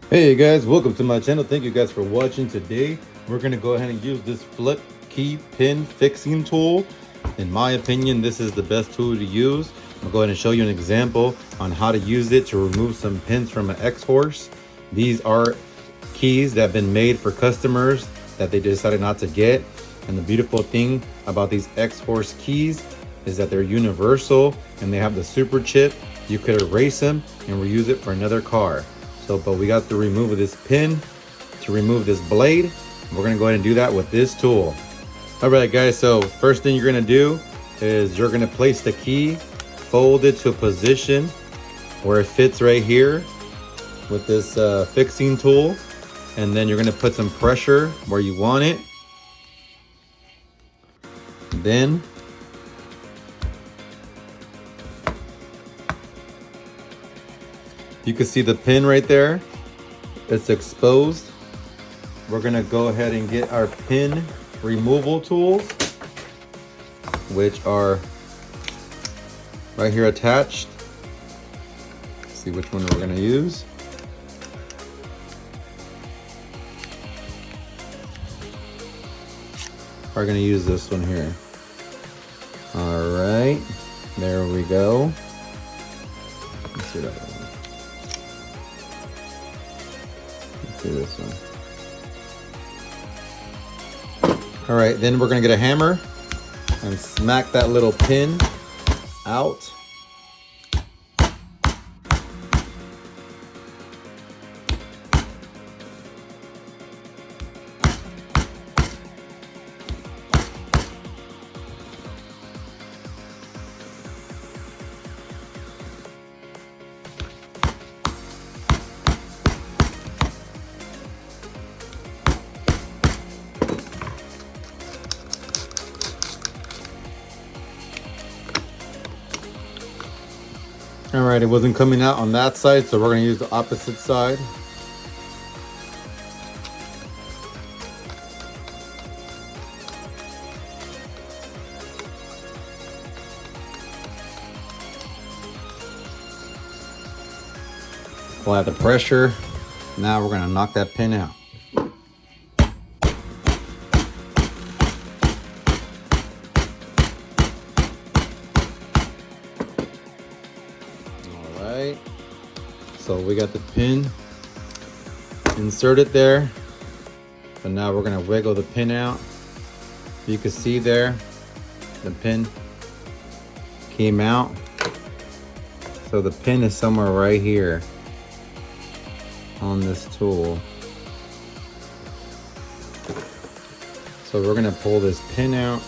Hey guys, welcome to my channel. Thank you guys for watching. Today we're going to go ahead and use this flip key pin fixing tool. In my opinion, this is the best tool to use. I'll go ahead and show you an example on how to use it to remove some pins from an X-Horse. These are keys that have been made for customers that they decided not to get. And the beautiful thing about these X-Horse keys is that they're universal and they have the super chip. You could erase them and reuse it for another car. But we got to remove this pin to remove this blade. We're gonna go ahead and do that with this tool. All right, guys, so first thing you're gonna do is you're gonna place the key, fold it to a position where it fits right here with this fixing tool. And then you're gonna put some pressure where you want it. Then you can see the pin right there. It's exposed. We're gonna go ahead and get our pin removal tools, which are right here attached. Let's see which one we're gonna use. We're gonna use this one here. All right, there we go. Let's see that one. This one. All right, then we're gonna get a hammer and smack that little pin out. All right, it wasn't coming out on that side, so we're gonna use the opposite side. Apply the pressure. Now we're gonna knock that pin out. So we got the pin inserted there. So now we're gonna wiggle the pin out. You can see there, the pin came out. So the pin is somewhere right here on this tool. So we're gonna pull this pin out.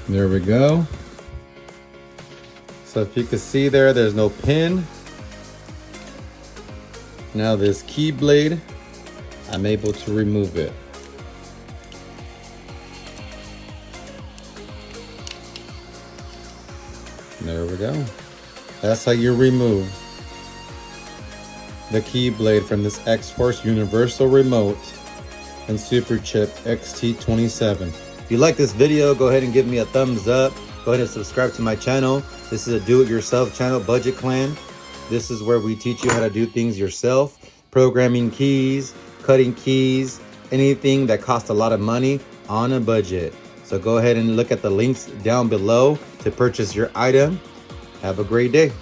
There we go. So if you can see there, there's no pin. Now this key blade, I'm able to remove it. There we go. That's how you remove the key blade from this X-Horse Universal Remote and Super Chip XT27. If you like this video, go ahead and give me a thumbs up. Go ahead and subscribe to my channel. This is a do-it-yourself channel, Budget Clan. This is where we teach you how to do things yourself. Programming keys, cutting keys, anything that costs a lot of money on a budget. So go ahead and look at the links down below to purchase your item. Have a great day.